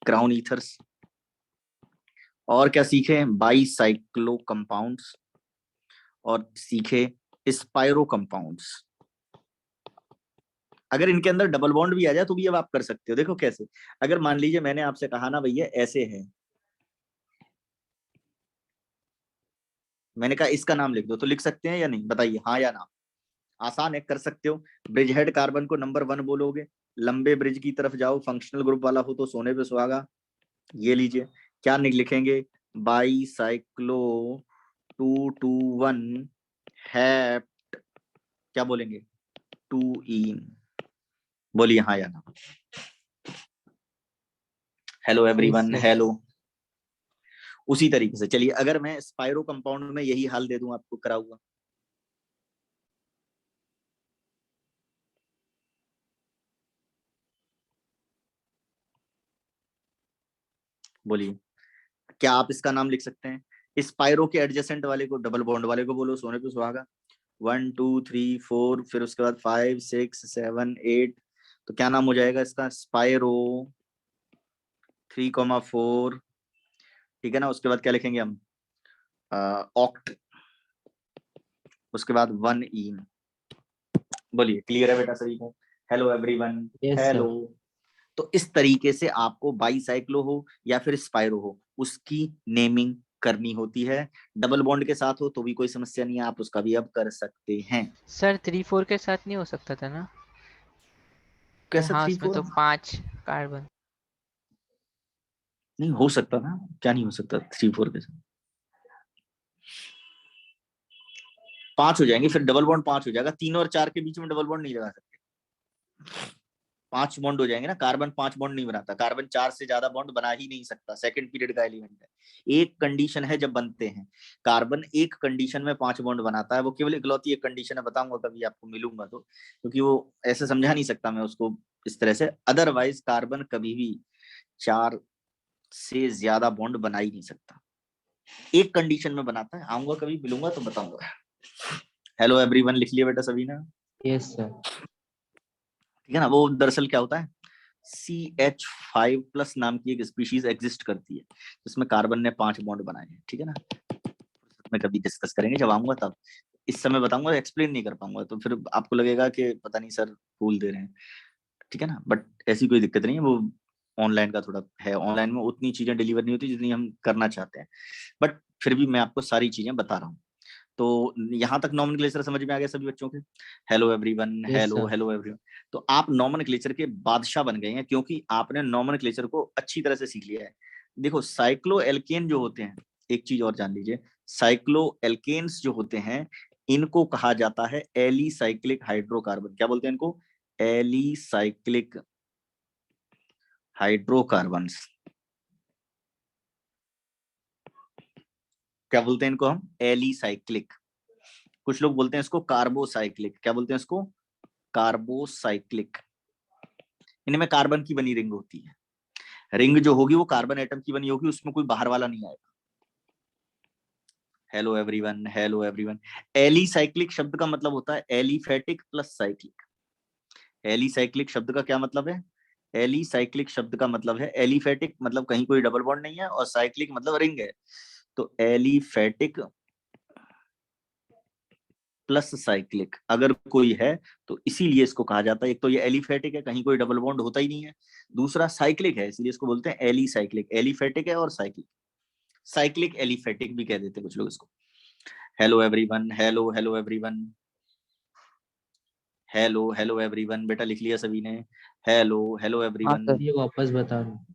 S1: Crown ethers. और क्या सीखे? Bicyclo compounds. और सीखे स्पायरो कंपाउंड्स। अगर इनके अंदर डबल बॉन्ड भी आ जाए तो भी अब आप कर सकते हो। देखो कैसे, अगर मान लीजिए मैंने आपसे कहा ना भैया ऐसे है, मैंने कहा इसका नाम लिख दो, तो लिख सकते हैं या नहीं? बताइए हाँ या ना। आसान है, कर सकते हो। ब्रिज हेड कार्बन को नंबर 1 बोलोगे, लंबे ब्रिज की तरफ जाओ, फंक्शनल ग्रुप वाला हो तो सोने पे सुहागा। ये लीजिए, क्या लिखेंगे? बाई साइक्लो 2,2,1 हैप्ट, क्या बोलेंगे? 2 इन। बोलिए हाँ या ना। Hello everyone,
S6: sir.
S1: हेलो। उसी तरीके से चलिए, अगर मैं स्पायरो कंपाउंड में यही हाल दे दूं आपको करा हुआ, बोलिए क्या आप इसका नाम लिख सकते हैं? स्पाइरो के एडजेसेंट वाले को, डबल बॉन्ड वाले को बोलो सोने पे सुहागा। 1 2 3 4, फिर उसके बाद 5 6 7 8, तो क्या नाम हो जाएगा इसका? स्पाइरो 3,4, ठीक है ना। उसके बाद क्या लिखेंगे हम? ऑक्ट, उसके बाद 1 इन। बोलिए, क्लियर है बेटा सभी को? Hello everyone,
S6: Yes,
S1: hello. तो इस तरीके से आपको बाईसाइक्लो हो या फिर स्पाइरो हो, उसकी नेमिंग करनी होती है। डबल बॉन्ड के साथ हो तो भी कोई समस्या नहीं है, आप उसका भी अब कर सकते हैं।
S5: सर 3 4 के साथ नहीं हो सकता था ना?
S1: कैसे
S5: हाँ
S1: 3
S5: उसमें
S1: 4?
S5: तो 5 कार्बन।
S1: नहीं हो सकता ना, क्या नहीं हो सकता 3 4 के साथ? 5 हो जाएंगे, फिर डबल बॉन्ड 5 हो जाएगा। 3 और 4 के बीच में डबल बॉन्ड नहीं लगा सकते। 5 बॉन्ड हो जाएंगे ना। कार्बन 5 बॉन्ड नहीं बनाता, कार्बन 4 से ज्यादा बॉन्ड बना ही नहीं सकता, सेकंड पीरियड का एलिमेंट है। एक कंडीशन है जब बनते हैं, कार्बन एक कंडीशन में 5 बॉन्ड बनाता है, वो केवल इकलौती एक कंडीशन है, बताऊंगा कभी आपको मिलूंगा तो, क्योंकि वो ऐसे समझा नहीं सकता मैं उसको इस तरह से। अदरवाइज कार्बन कभी भी 4 से ज्यादा बॉन्ड बना ही नहीं सकता, एक कंडीशन में बनाता है। आऊंगा कभी, मिलूंगा तो बताऊंगा। हेलो एवरीवन लिख लिया बेटा सभी ना?
S6: yes sir.
S1: ठीक है ना। वो दरअसल क्या होता है, CH5+ नाम की एक स्पीशीज एग्जिस्ट करती है जिसमें कार्बन ने 5 बॉन्ड बनाए हैं, ठीक है ना। मैं कभी डिस्कस करेंगे जब आऊंगा तब, इस समय बताऊंगा, एक्सप्लेन नहीं कर पाऊंगा तो फिर आपको लगेगा कि पता नहीं सर भूल दे रहे हैं, ठीक है ना। बट ऐसी कोई दिक्कत नहीं है, वो ऑनलाइन का थोड़ा है, ऑनलाइन में उतनी चीजें डिलीवर नहीं होती जितनी हम करना चाहते हैं, बट फिर भी मैं आपको सारी चीजें बता रहा हूँ। तो यहाँ तक नॉमेनक्लेचर समझ में आ गया सभी बच्चों के? Hello everyone,
S6: Yes,
S1: hello
S6: sir.
S1: Hello everyone. तो आप नॉमेनक्लेचर के बादशाह बन गए हैं, क्योंकि आपने नॉमेनक्लेचर को अच्छी तरह से सीख लिया है। देखो साइक्लो एल्केन जो होते हैं, एक चीज और जान लीजिए, साइक्लो एल्केन्स जो होते हैं इनको कहा जाता है एलिसाइक्लिक हाइड्रोकार्बन। क्या बोलते हैं इनको? Alicyclic hydrocarbon. क्या बोलते हैं इनको हम? एलिसाइक्लिक। कुछ लोग बोलते हैं इसको कार्बोसाइक्लिक। क्या बोलते हैं इसको? कार्बोसाइक्लिक। इनमें कार्बन की बनी रिंग होती है, रिंग जो होगी वो कार्बन एटम की बनी होगी, उसमें कोई बाहर वाला नहीं आएगा। Hello everyone, hello everyone. Alicyclic शब्द का मतलब होता है एलिफेटिक प्लस साइक्लिक। एलिसाइक्लिक शब्द का क्या मतलब है? एलिसाइक्लिक शब्द का मतलब है, एलिफेटिक मतलब कहीं कोई डबल बॉन्ड नहीं है, और साइक्लिक मतलब रिंग है। तो एलिफेटिक प्लस साइक्लिक अगर कोई है तो इसीलिए इसको कहा जाता है। एक तो ये एलिफेटिक है, कहीं कोई डबल बॉन्ड होता ही नहीं है, दूसरा साइक्लिक है, इसलिए इसको बोलते हैं एलिसाइक्लिक। एलिफेटिक है और साइक्लिक, साइक्लिक एलिफेटिक भी कह देते हैं कुछ लोग इसको। Hello everyone, hello hello everyone, hello hello everyone. बेटा लिख लिया सभी ने? हेलो हेलो
S3: हाँ
S1: एवरीवन।
S3: सर।
S6: ये वापस बता रहा हूँ.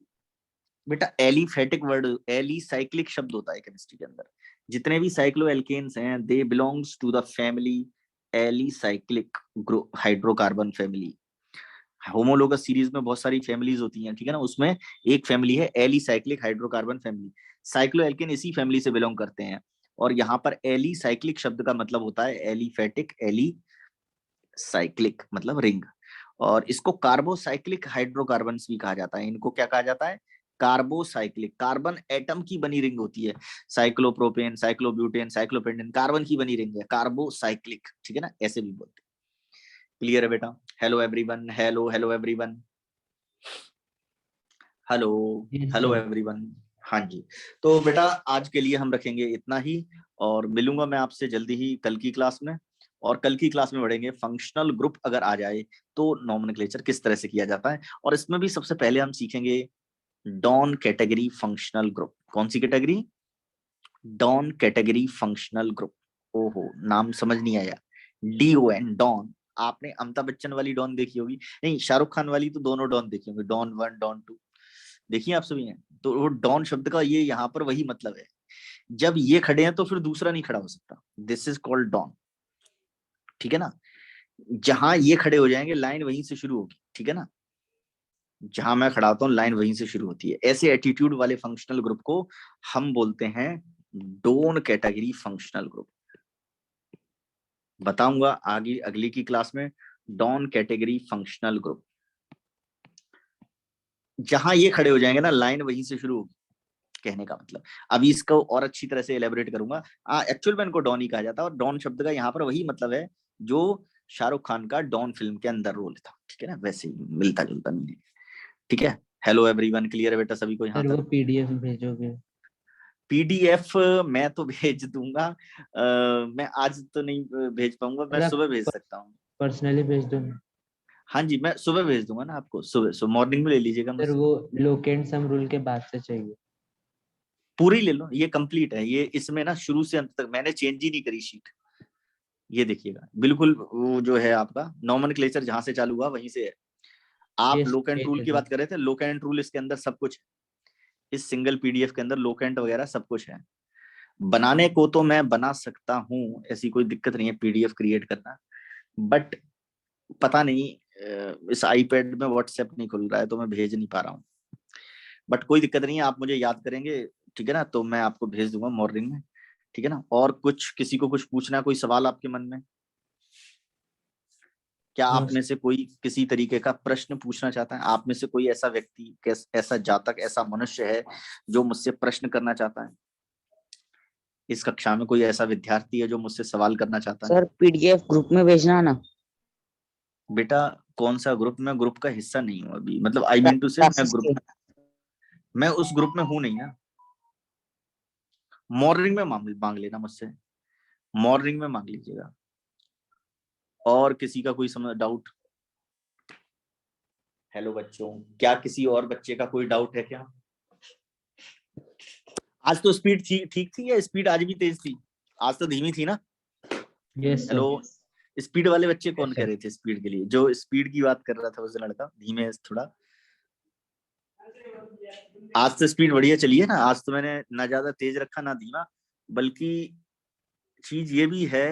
S1: बेटा एलिफेटिक वर्ड, एलिसाइक्लिक शब्द होता है केमिस्ट्री के अंदर। जितने भी साइक्लो एल्केन्स हैं they belongs to the family alicyclic hydrocarbon family. Homologous series में बहुत सारी फैमिलीज होती हैं, ठीक है ना, उसमें एक फैमिली है alicyclic hydrocarbon family. Cyclo alkane इसी फैमिली से बिलोंग करते हैं। और यहाँ पर एलिसाइक्लिक शब्द का मतलब होता है एलिफेटिक, एली साइक्लिक मतलब रिंग। और इसको कार्बोसाइक्लिक हाइड्रोकार्बन्स भी कहा जाता है। इनको क्या कहा जाता है? कार्बोसाइक्लिक। कार्बन एटम की बनी रिंग होती है, साइक्लोप्रोपेन, साइक्लोब्यूटेन, साइक्लोपेंटेन, कार्बन की बनी रिंग है, कार्बोसाइक्लिक, ठीक है ना, ऐसे भी बोलते हैं। क्लियर है बेटा? Hello everyone, hello hello everyone, hello
S6: Yes,
S1: hello
S6: sir.
S1: Everyone. हाँ जी। तो बेटा आज के लिए हम रखेंगे इतना ही, और मिलूंगा मैं आपसे जल्दी ही कल की क्लास में। और कल की क्लास में बढ़ेंगे फंक्शनल ग्रुप अगर आ जाए तो नॉमेनक्लेचर किस तरह से किया जाता है, और इसमें भी सबसे पहले हम सीखेंगे डॉन कैटेगरी फंक्शनल ग्रुप। कौन सी category? Don category functional group. ओहो, नाम समझ नहीं आया। DON, डॉन। आपने अमिताभ बच्चन वाली डॉन देखी होगी, नहीं शाहरुख खान वाली तो दोनों डॉन देखी होंगी, डॉन 1 डॉन 2 देखिए आप सभी हैं। तो वो डॉन शब्द का ये यहाँ पर वही मतलब है, जब ये खड़े हैं तो फिर दूसरा नहीं खड़ा हो सकता, दिस इज कॉल्ड डॉन, ठीक है ना। जहां ये खड़े हो जाएंगे लाइन वहीं से शुरू होगी, ठीक है ना। जहां मैं खड़ा होता हूँ लाइन वहीं से शुरू होती है। ऐसे एटीट्यूड वाले फंक्शनल ग्रुप को हम बोलते हैं डोन कैटेगरी फंक्शनल ग्रुप। बताऊंगा आगे अगली की क्लास में डॉन कैटेगरी फंक्शनल ग्रुप। जहां ये खड़े हो जाएंगे ना लाइन वहीं से शुरू होगी, कहने का मतलब। अभी इसको और अच्छी तरह से एलेबोरेट करूंगा। एक्चुअल में इनको डॉन ही कहा जाता है, और डॉन शब्द का यहाँ पर वही मतलब है जो शाहरुख खान का डॉन फिल्म के अंदर रोल था, ठीक है ना, वैसे ही मिलता जुलता मीनिंग। ठीक है, हेलो एवरीवन, क्लियर है बेटा सभी को यहाँ
S6: सर वो
S1: तक?
S6: पीडीएफ भेजोगे?
S1: पीडीएफ मैं तो भेज दूंगा, मैं आज तो नहीं भेज पाऊंगा, मैं
S6: सर, आप
S1: सुबह भेज सकता हूँ।
S6: पर्सनली भेज दो ना।
S1: हाँ जी, मैं सुबह भेज दूंगा ना आपको, सुबह मॉर्निंग में ले लीजिएगा
S6: सर
S1: मुझसे।
S6: वो लोकेंट सम रूल के बाद से चाहिए।
S1: पूरी ले लो, ये कंप्लीट है, ये इसमें ना शुरू से अंत तक मैंने चेंज ही नहीं करी शीट। ये देखिएगा बिल्कुल वो जो है आपका नॉमेनक्लेचर जहां से चालू हुआ वहीं से है। आप
S6: ये
S1: लोक एंड
S6: state
S1: रूल
S6: है
S1: की
S6: सर।
S1: बात कर रहे थे, लोक एंड रूल इसके अंदर सब कुछ, इस सिंगल पीडीएफ के अंदर लोक एंड वगैरह सब कुछ है। बनाने को तो मैं बना सकता हूँ, ऐसी कोई दिक्कत नहीं है पीडीएफ क्रिएट करना, बट पता नहीं इस आईपैड में व्हाट्सएप नहीं खुल रहा है तो मैं भेज नहीं पा रहा हूँ। बट कोई दिक्कत नहीं है, आप मुझे याद करेंगे, ठीक है ना, तो मैं आपको भेज दूंगा मॉर्निंग में, ठीक है ना। और कुछ किसी को कुछ पूछना है, कोई सवाल आपके मन में? क्या
S6: नो
S1: आप में से कोई किसी तरीके का प्रश्न पूछना चाहता है? आप में से कोई ऐसा व्यक्ति, ऐसा जातक, ऐसा मनुष्य है जो मुझसे प्रश्न करना चाहता है? इस कक्षा में कोई ऐसा विद्यार्थी है जो मुझसे सवाल करना चाहता है?
S3: सर पीडीएफ ग्रुप में भेजना ना।
S1: बेटा कौन सा ग्रुप? मैं ग्रुप का हिस्सा नहीं हूँ अभी, मतलब आई मीन टू से मैं
S3: क्लासेस के।
S1: मैं उस ग्रुप में हूं नहीं ना। मॉर्निंग में मांग लेना मुझसे, मॉर्निंग में मांग लीजिएगा। और किसी का कोई समझ डाउट? हेलो बच्चों, क्या किसी और बच्चे का कोई डाउट है क्या? आज तो स्पीड ठीक थी या स्पीड आज भी तेज थी? आज तो धीमी थी ना?
S6: Yes sir.
S1: हेलो, स्पीड वाले बच्चे कौन
S6: Yes,
S1: कह
S6: sir.
S1: रहे थे स्पीड के लिए? जो स्पीड की बात कर रहा था उस लड़का, धीमे थोड़ा। आज तो स्पीड बढ़िया चली है ना, आज तो मैंने ना ज्यादा तेज रखा ना धीमा, बल्कि चीज ये भी है